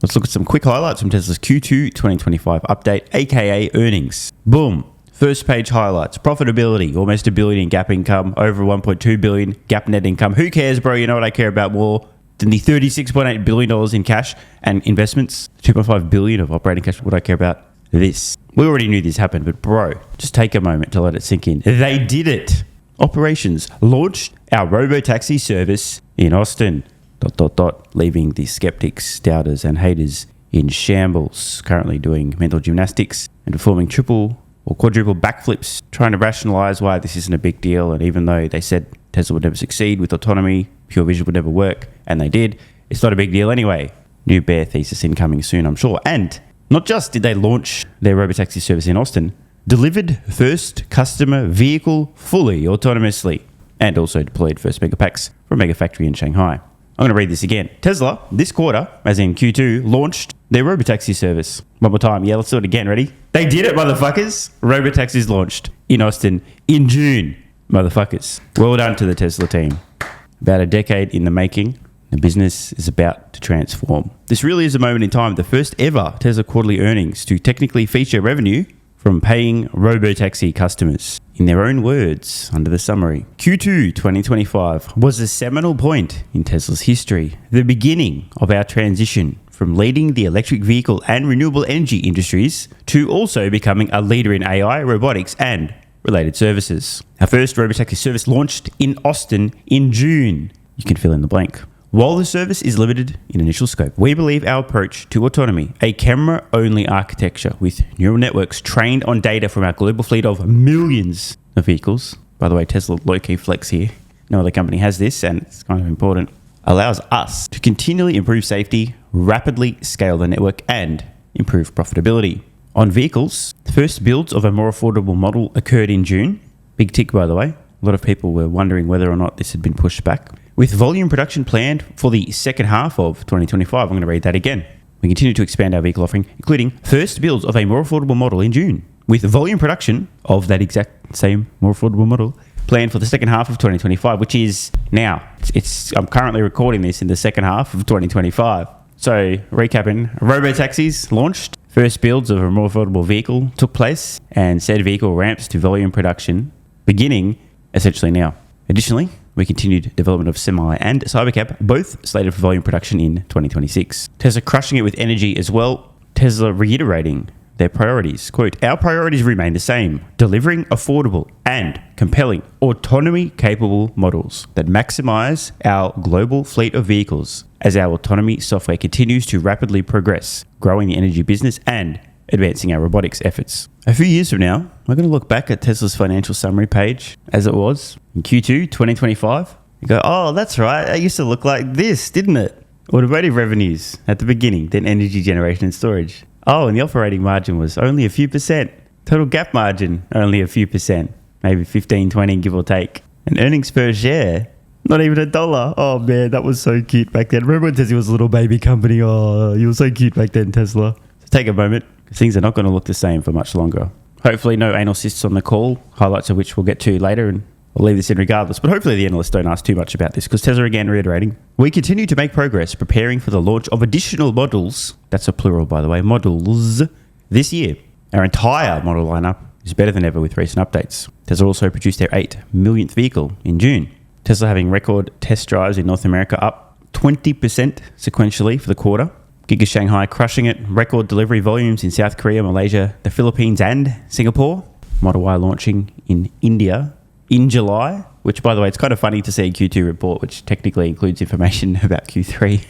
Let's look at some quick highlights from Tesla's Q2 2025 update, aka earnings. Boom. First page highlights. Profitability, almost $1 billion in GAAP income, over $1.2 billion GAAP net income. Who cares, bro? You know what I care about more than the $36.8 billion in cash and investments? $2.5 billion of operating cash. What do I care about? This. We already knew this happened, but bro, just take a moment to let it sink in. They did it. Operations launched our Robotaxi service in Austin. ... leaving the skeptics, doubters, and haters in shambles. Currently doing mental gymnastics and performing triple or quadruple backflips, trying to rationalize why this isn't a big deal. And even though they said Tesla would never succeed with autonomy, pure vision would never work, and they did, it's not a big deal anyway. New bear thesis incoming soon, I'm sure. And not just did they launch their Robotaxi service in Austin, delivered first customer vehicle fully autonomously, and also deployed first Megapacks from a Megafactory in Shanghai. I'm going to read this again. Tesla, this quarter, as in Q2, launched their Robotaxi service. One more time. Yeah, let's do it again. Ready? They did it, motherfuckers. Robotaxis launched in Austin in June, motherfuckers. Well done to the Tesla team. About a decade in the making, the business is about to transform. This really is a moment in time, the first ever Tesla quarterly earnings to technically feature revenue from paying Robotaxi customers. In their own words, under the summary, Q2 2025 was a seminal point in Tesla's history, the beginning of our transition from leading the electric vehicle and renewable energy industries to also becoming a leader in AI, robotics, and related services. Our first Robotaxi service launched in Austin in June. You can fill in the blank. While the service is limited in initial scope, we believe our approach to autonomy, a camera-only architecture with neural networks trained on data from our global fleet of millions of vehicles. By the way, Tesla low-key flex here. No other company has this, and it's kind of important. Allows us to continually improve safety, rapidly scale the network, and improve profitability. On vehicles, the first builds of a more affordable model occurred in June. Big tick, by the way. A lot of people were wondering whether or not this had been pushed back. With volume production planned for the second half of 2025, I'm going to read that again. We continue to expand our vehicle offering, including first builds of a more affordable model in June, with volume production of that exact same more affordable model planned for the second half of 2025, which is now. I'm currently recording this in the second half of 2025. So, recapping, Robotaxis launched, first builds of a more affordable vehicle took place, and said vehicle ramps to volume production beginning essentially now. Additionally, we continued development of Semi and Cybercab, both slated for volume production in 2026. Tesla crushing it with energy as well. Tesla reiterating their priorities. Quote, our priorities remain the same, delivering affordable and compelling autonomy-capable models that maximize our global fleet of vehicles as our autonomy software continues to rapidly progress, growing the energy business and advancing our robotics efforts. A few years from now, we're going to look back at Tesla's financial summary page as it was in Q2 2025 and go, oh, that's right, it used to look like this, didn't it? Automotive revenues at the beginning, then energy generation and storage. Oh, and the operating margin was only a few percent. Total gap margin, only a few percent. Maybe 15, 20, give or take. And earnings per share, not even $1. Oh man, that was so cute back then. Remember when Tesla was a little baby company? Oh, you were so cute back then, Tesla. So take a moment, because things are not going to look the same for much longer. Hopefully no anal cysts on the call, highlights of which we'll get to later, and I'll leave this in regardless. But hopefully the analysts don't ask too much about this, because Tesla again reiterating, we continue to make progress preparing for the launch of additional models, that's a plural by the way, models, this year. Our entire model lineup is better than ever with recent updates. Tesla also produced their 8 millionth vehicle in June. Tesla having record test drives in North America, up 20% sequentially for the quarter. Giga Shanghai crushing it, record delivery volumes in South Korea, Malaysia, the Philippines and Singapore. Model Y launching in India in July, which by the way, it's kind of funny to see a Q2 report, which technically includes information about Q3.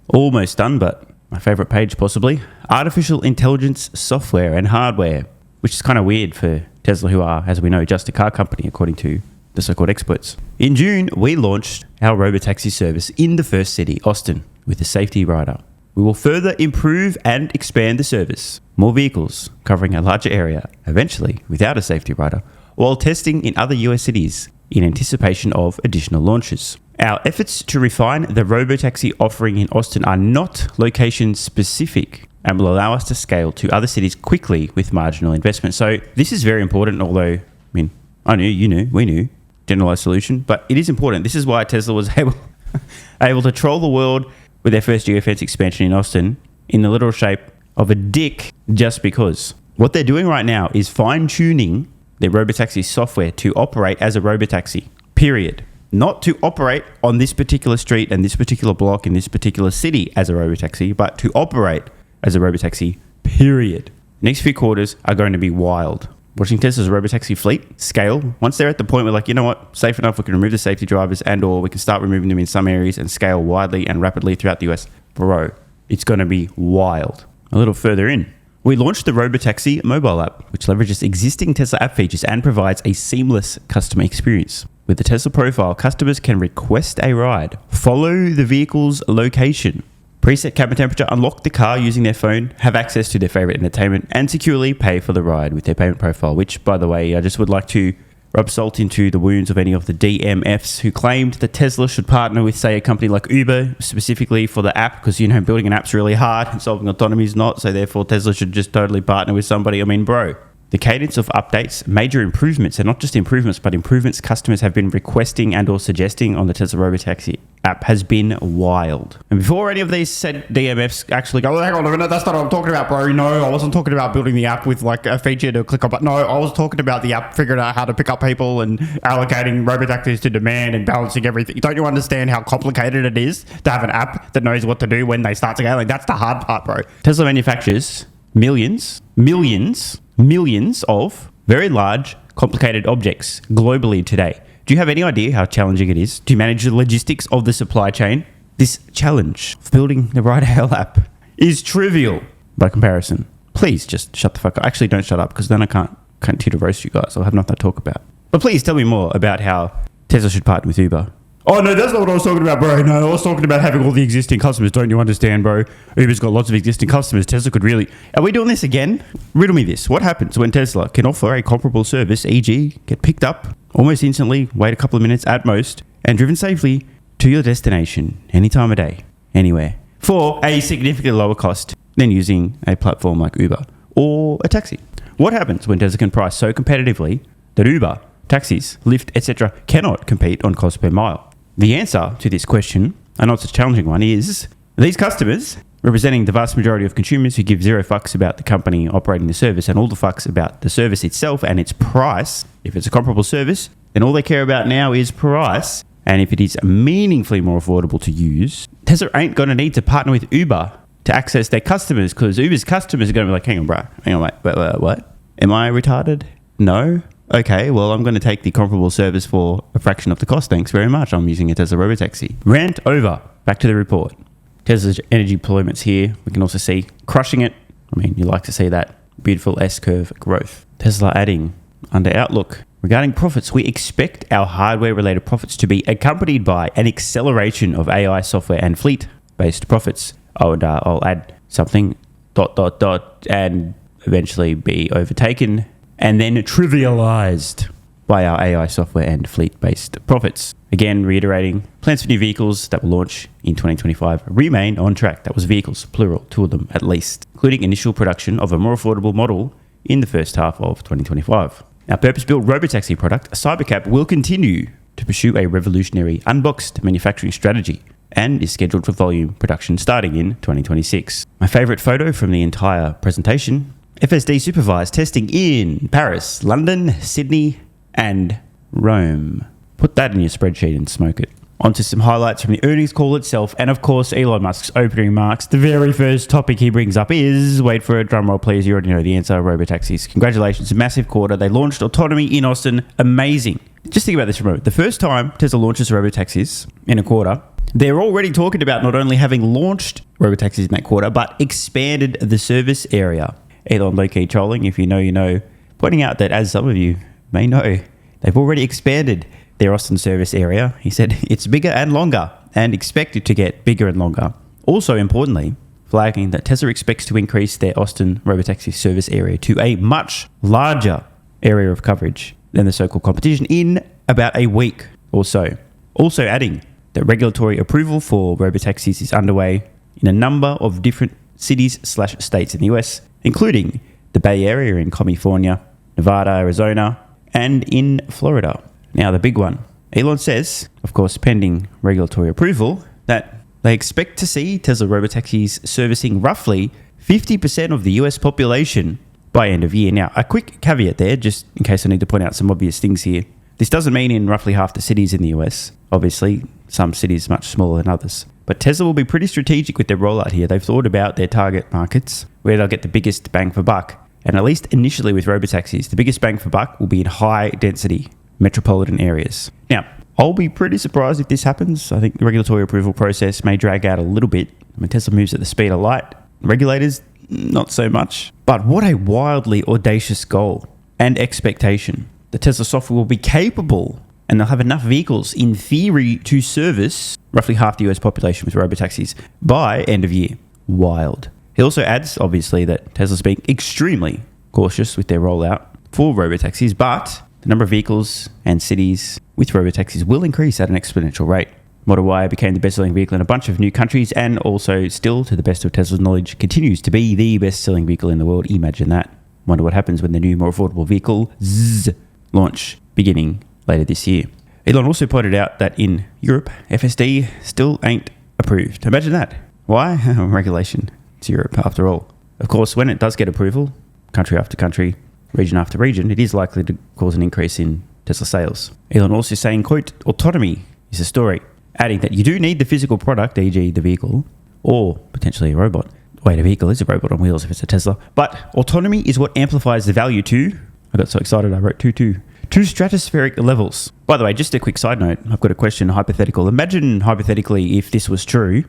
Almost done, but my favorite page possibly. Artificial intelligence software and hardware, which is kind of weird for Tesla, who are, as we know, just a car company, according to the so-called experts. In June, we launched our Robotaxi service in the first city, Austin, with a safety rider. We will further improve and expand the service. More vehicles covering a larger area, eventually without a safety rider, while testing in other US cities in anticipation of additional launches. Our efforts to refine the Robotaxi offering in Austin are not location specific and will allow us to scale to other cities quickly with marginal investment. So this is very important, although, I mean, I knew, you knew, we knew, generalized solution, but it is important. This is why Tesla was able to troll the world with their first geofence expansion in Austin in the literal shape of a dick just because. What they're doing right now is fine-tuning their Robotaxi software to operate as a Robotaxi, period. Not to operate on this particular street and this particular block in this particular city as a Robotaxi, but to operate as a Robotaxi, period. Next few quarters are going to be wild. Watching Tesla's Robotaxi fleet scale, once they're at the point where like, you know what, safe enough, we can remove the safety drivers and or we can start removing them in some areas and scale widely and rapidly throughout the US. Bro, it's going to be wild. A little further in, we launched the Robotaxi mobile app, which leverages existing Tesla app features and provides a seamless customer experience. With the Tesla profile, customers can request a ride, follow the vehicle's location, preset cabin temperature, unlock the car using their phone, have access to their favorite entertainment, and securely pay for the ride with their payment profile, which, by the way, I just would like to rub salt into the wounds of any of the DMFs who claimed that Tesla should partner with, say, a company like Uber, specifically for the app, because, you know, building an app's really hard and solving autonomy is not, so therefore Tesla should just totally partner with somebody. I mean, bro. The cadence of updates, major improvements, and not just improvements, but improvements customers have been requesting and or suggesting on the Tesla Robotaxi app has been wild. And before any of these said DMFs actually go, oh, hang on a minute, that's not what I'm talking about, bro. No, I wasn't talking about building the app with like a feature to click on, but no, I was talking about the app figuring out how to pick up people and allocating Robotaxis to demand and balancing everything. Don't you understand how complicated it is to have an app that knows what to do when they start scaling? That's the hard part, bro. Tesla manufactures millions of very large, complicated objects globally today. Do you have any idea how challenging it is to manage the logistics of the supply chain? This challenge of building the Ride Hail app is trivial by comparison. Please just shut the fuck up. Actually, don't shut up because then I can't continue to roast you guys. I'll have nothing to talk about. But please tell me more about how Tesla should partner with Uber. Oh, no, that's not what I was talking about, bro. No, I was talking about having all the existing customers. Don't you understand, bro? Uber's got lots of existing customers. Tesla could really... Are we doing this again? Riddle me this. What happens when Tesla can offer a comparable service, e.g. get picked up almost instantly, wait a couple of minutes at most, and driven safely to your destination any time of day, anywhere, for a significantly lower cost than using a platform like Uber or a taxi? What happens when Tesla can price so competitively that Uber, taxis, Lyft, etc. cannot compete on cost per mile? The answer to this question, and not such a challenging one, is these customers, representing the vast majority of consumers who give zero fucks about the company operating the service and all the fucks about the service itself and its price. If it's a comparable service, then all they care about now is price. And if it is meaningfully more affordable to use, Tesla ain't going to need to partner with Uber to access their customers, because Uber's customers are going to be like, hang on, bro. Hang on, wait, what? Am I retarded? No? Okay, well, I'm going to take the comparable service for a fraction of the cost. Thanks very much. I'm using a Tesla Robotaxi. Rant over. Back to the report. Tesla's energy deployments here. We can also see crushing it. I mean, you like to see that beautiful S-curve growth. Tesla adding under Outlook. Regarding profits, we expect our hardware-related profits to be accompanied by an acceleration of AI software and fleet-based profits. I'll add something ... and eventually be overtaken and then trivialized by our AI software and fleet-based profits. Again, reiterating, plans for new vehicles that will launch in 2025 remain on track. That was vehicles, plural, 2 of them at least, including initial production of a more affordable model in the first half of 2025. Our purpose-built Robotaxi product, Cybercab, will continue to pursue a revolutionary unboxed manufacturing strategy and is scheduled for volume production starting in 2026. My favorite photo from the entire presentation: FSD supervised testing in Paris, London, Sydney, and Rome. Put that in your spreadsheet and smoke it. On to some highlights from the earnings call itself, and of course, Elon Musk's opening remarks. The very first topic he brings up is, wait for it, drumroll please, you already know the answer, Robotaxis. Congratulations, massive quarter. They launched autonomy in Austin. Amazing. Just think about this for a moment. The first time Tesla launches Robotaxis in a quarter, they're already talking about not only having launched Robotaxis in that quarter, but expanded the service area. Elon low-key trolling, if you know, you know, pointing out that, as some of you may know, they've already expanded their Austin service area. He said it's bigger and longer and expected to get bigger and longer. Also importantly, flagging that Tesla expects to increase their Austin Robotaxi service area to a much larger area of coverage than the so-called competition in about a week or so. Also adding that regulatory approval for Robotaxis is underway in a number of different cities/states in the US, including the Bay Area in California, Nevada, Arizona, and in Florida. Now, the big one. Elon says, of course, pending regulatory approval, that They expect to see Tesla Robotaxis servicing roughly 50% of the US population by end of year. Now, a quick caveat there, just in case I need to point out some obvious things here. This doesn't mean in roughly half the cities in the US. Obviously, some cities much smaller than others. But Tesla will be pretty strategic with their rollout here. They've thought about their target markets, where they'll get the biggest bang for buck. And at least initially with Robotaxis, the biggest bang for buck will be in high density metropolitan areas. Now, I'll be pretty surprised if this happens. I think the regulatory approval process may drag out a little bit. When Tesla moves at the speed of light, regulators, not so much. But what a wildly audacious goal and expectation. The Tesla software will be capable, and they'll have enough vehicles in theory to service roughly half the US population with Robotaxis by end of year. Wild. He also adds, obviously, that Tesla's being extremely cautious with their rollout for Robotaxis, but the number of vehicles and cities with Robotaxis will increase at an exponential rate. Model Y became the best-selling vehicle in a bunch of new countries, and also still, to the best of Tesla's knowledge, continues to be the best-selling vehicle in the world. Imagine that. Wonder what happens when the new, more affordable vehicle launch beginning later this year. Elon also pointed out that in Europe, FSD still ain't approved. Imagine that. Why? Regulation. It's Europe, after all. Of course, when it does get approval, country after country, region after region, it is likely to cause an increase in Tesla sales. Elon also saying, quote, autonomy is a story, adding that you do need the physical product, e.g. the vehicle, or potentially a robot. Wait, a vehicle is a robot on wheels if it's a Tesla. But autonomy is what amplifies the value to, I got so excited I wrote to stratospheric levels. By the way, just a quick side note, I've got a question, hypothetical. Imagine hypothetically if this was true,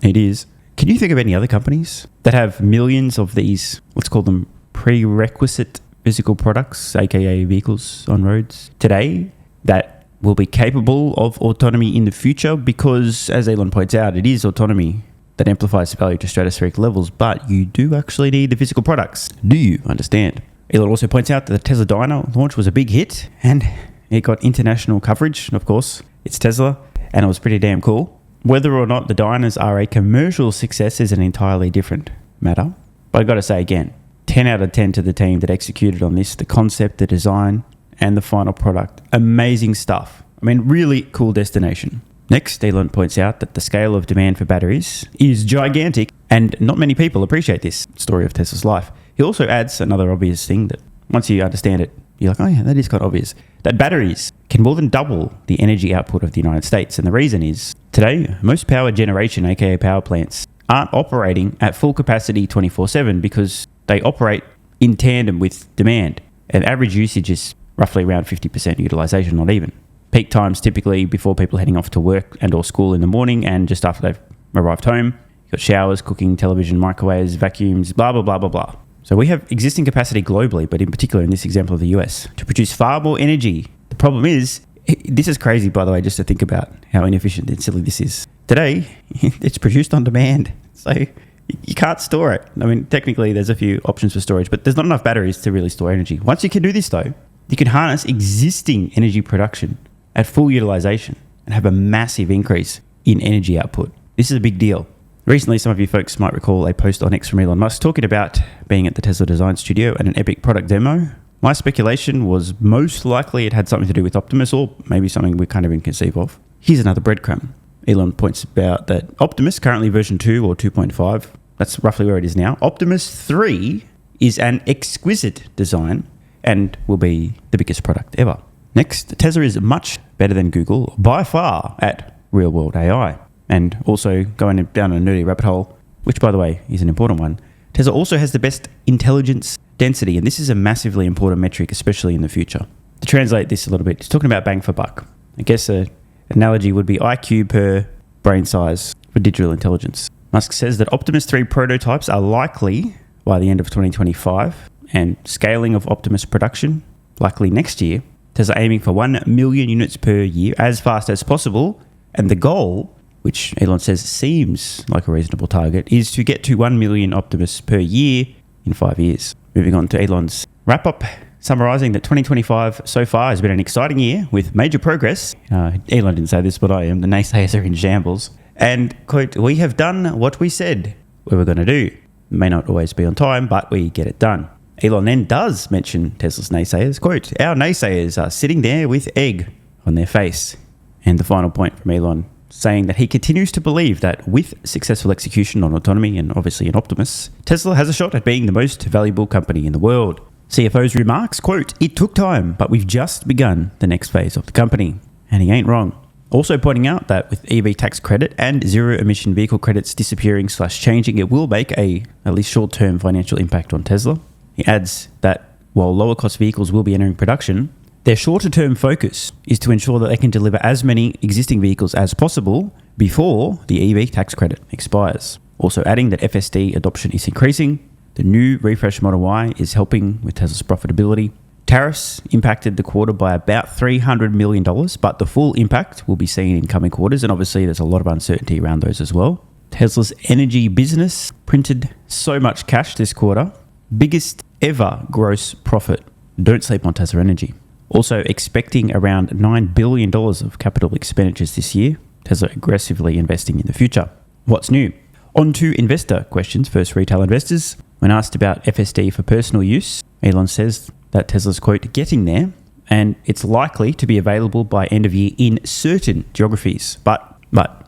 it is. Can you think of any other companies that have millions of these, let's call them prerequisite physical products, aka vehicles on roads today, that will be capable of autonomy in the future? Because, as Elon points out, it is autonomy that amplifies the value to stratospheric levels, but you do actually need the physical products. Do you understand? Elon also points out that the Tesla Dyna launch was a big hit, and it got international coverage. Of course, it's Tesla, and it was pretty damn cool. Whether or not the Dynas are a commercial success is an entirely different matter. But I've got to say again, 10 out of 10 to the team that executed on this, the concept, the design, and the final product. Amazing stuff. I mean, really cool destination. Next, Elon points out that the scale of demand for batteries is gigantic, and not many people appreciate this story of Tesla's life. He also adds another obvious thing that once you understand it, you're like, oh yeah, that is quite obvious, that batteries can more than double the energy output of the United States. And the reason is, today, most power generation, aka power plants, aren't operating at full capacity 24/7 because they operate in tandem with demand. And average usage is roughly around 50% utilization, not even. Peak times typically before people heading off to work and or school in the morning, and just after they've arrived home. You've got showers, cooking, television, microwaves, vacuums, blah, blah, blah, blah, blah. So we have existing capacity globally, but in particular in this example of the US, to produce far more energy. The problem is, this is crazy, by the way, just to think about how inefficient and silly this is. Today, it's produced on demand. So you can't store it. I mean, technically there's a few options for storage, but there's not enough batteries to really store energy. Once you can do this though, you can harness existing energy production at full utilization and have a massive increase in energy output. This is a big deal. Recently, some of you folks might recall a post on X from Elon Musk talking about being at the Tesla Design Studio at an epic product demo. My speculation was most likely it had something to do with Optimus, or maybe something we can't even conceive of. Here's another breadcrumb. Elon points out that Optimus, currently version 2 or 2.5, that's roughly where it is now. Optimus 3 is an exquisite design and will be the biggest product ever. Next, Tesla is much better than Google by far at real-world AI. And also going down a nerdy rabbit hole, which by the way is an important one, Tesla also has the best intelligence density, and this is a massively important metric, especially in the future. To translate this a little bit, it's talking about bang for buck. I guess an analogy would be IQ per brain size for digital intelligence. Musk says that Optimus 3 prototypes are likely by the end of 2025, and scaling of Optimus production likely next year. Tesla aiming for 1 million units per year as fast as possible, and the goal, which Elon says seems like a reasonable target, is to get to 1 million Optimus per year in 5 years. Moving on to Elon's wrap-up, summarising that 2025 so far has been an exciting year with major progress. Elon didn't say this, but I am. The naysayers are in shambles. And, quote, we have done what we said we were going to do. May not always be on time, but we get it done. Elon then does mention Tesla's naysayers. Quote, our naysayers are sitting there with egg on their face. And the final point from Elon saying that he continues to believe that with successful execution on autonomy and obviously an Optimus, Tesla has a shot at being the most valuable company in the world. CFO's remarks, quote, "It took time, but we've just begun the next phase of the company." And he ain't wrong. Also pointing out that with EV tax credit and zero emission vehicle credits disappearing/changing, it will make at least short-term financial impact on Tesla. He adds that while lower cost vehicles will be entering production, their shorter-term focus is to ensure that they can deliver as many existing vehicles as possible before the EV tax credit expires. Also adding that FSD adoption is increasing. The new refresh Model Y is helping with Tesla's profitability. Tariffs impacted the quarter by about $300 million, but the full impact will be seen in coming quarters, and obviously there's a lot of uncertainty around those as well. Tesla's energy business printed so much cash this quarter. Biggest ever gross profit. Don't sleep on Tesla Energy. Also expecting around $9 billion of capital expenditures this year. Tesla aggressively investing in the future. What's new? On to investor questions. First, retail investors. When asked about FSD for personal use, Elon says that Tesla's, quote, "getting there, and it's likely to be available by end of year in certain geographies." But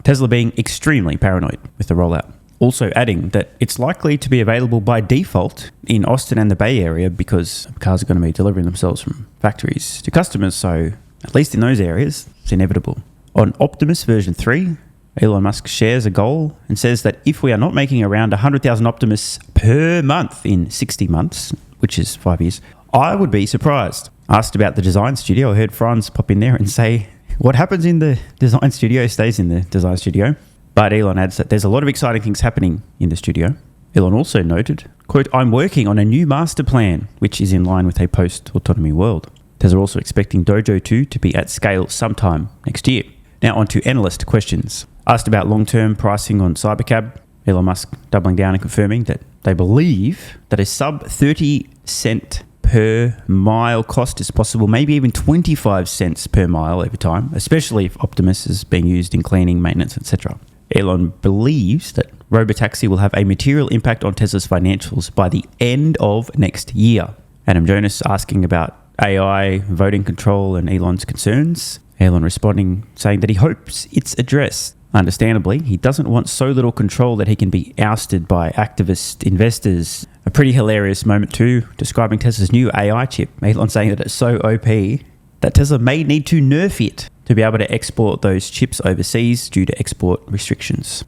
Tesla being extremely paranoid with the rollout. Also adding that it's likely to be available by default in Austin and the Bay Area because cars are going to be delivering themselves from factories to customers. So at least in those areas, it's inevitable. On Optimus version 3, Elon Musk shares a goal and says that if we are not making around 100,000 Optimus per month in 60 months, which is 5 years, I would be surprised. Asked about the design studio, I heard Franz pop in there and say, what happens in the design studio stays in the design studio. But Elon adds that there's a lot of exciting things happening in the studio. Elon also noted, quote, "I'm working on a new master plan, which is in line with a post-autonomy world." Tesla also expecting Dojo 2 to be at scale sometime next year. Now on to analyst questions. Asked about long-term pricing on Cybercab, Elon Musk doubling down and confirming that they believe that a sub 30 cent per mile cost is possible, maybe even 25 cents per mile over time, especially if Optimus is being used in cleaning, maintenance, etc. Elon believes that Robotaxi will have a material impact on Tesla's financials by the end of next year. Adam Jonas asking about AI, voting control, and Elon's concerns. Elon responding, saying that he hopes it's addressed. Understandably, he doesn't want so little control that he can be ousted by activist investors. A pretty hilarious moment too, describing Tesla's new AI chip. Elon saying that it's so OP that Tesla may need to nerf it to be able to export those chips overseas due to export restrictions.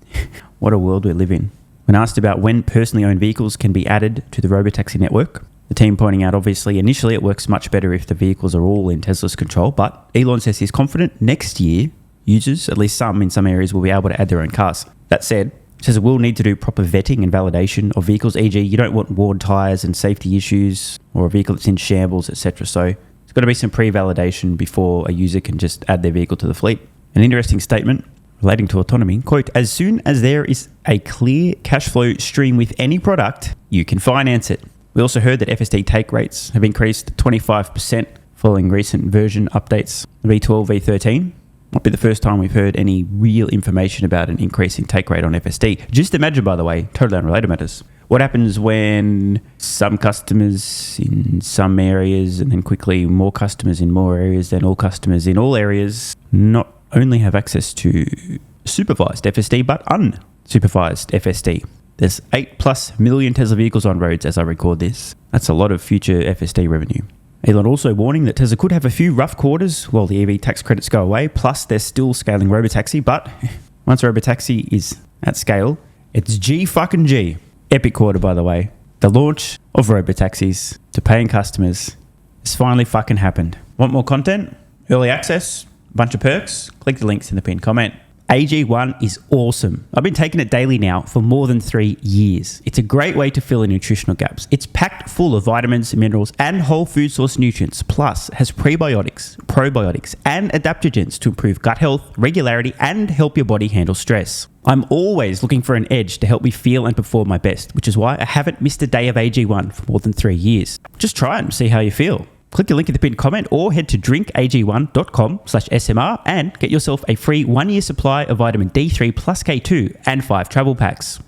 What a world we live in. When asked about when personally owned vehicles can be added to the Robotaxi network, the team pointing out obviously initially it works much better if the vehicles are all in Tesla's control, but Elon says he's confident next year users, at least some in some areas, will be able to add their own cars. That said, Tesla will need to do proper vetting and validation of vehicles, e.g. you don't want worn tyres and safety issues or a vehicle that's in shambles, etc. So there's got to be some pre-validation before a user can just add their vehicle to the fleet. An interesting statement relating to autonomy, quote, "As soon as there is a clear cash flow stream with any product, you can finance it." We also heard that FSD take rates have increased 25% following recent version updates, V12, V13. Might be the first time we've heard any real information about an increasing take rate on FSD. Just imagine, by the way, totally unrelated matters, what happens when some customers in some areas and then quickly more customers in more areas, then all customers in all areas not only have access to supervised FSD, but unsupervised FSD. There's 8+ million Tesla vehicles on roads as I record this. That's a lot of future FSD revenue. Elon also warning that Tesla could have a few rough quarters while the EV tax credits go away, plus they're still scaling Robotaxi, but once Robotaxi is at scale, it's G. Epic quarter, by the way. The launch of Robotaxis to paying customers has finally fucking happened. Want more content? Early access? Bunch of perks? Click the links in the pinned comment. AG1 is awesome. I've been taking it daily now for more than 3 years. It's a great way to fill in nutritional gaps. It's packed full of vitamins, minerals, and whole food source nutrients, plus has prebiotics, probiotics, and adaptogens to improve gut health, regularity, and help your body handle stress. I'm always looking for an edge to help me feel and perform my best, which is why I haven't missed a day of AG1 for more than 3 years. Just try it and see how you feel. Click the link in the pinned comment or head to drinkag1.com/SMR and get yourself a free 1-year supply of vitamin D3 plus K2 and 5 travel packs.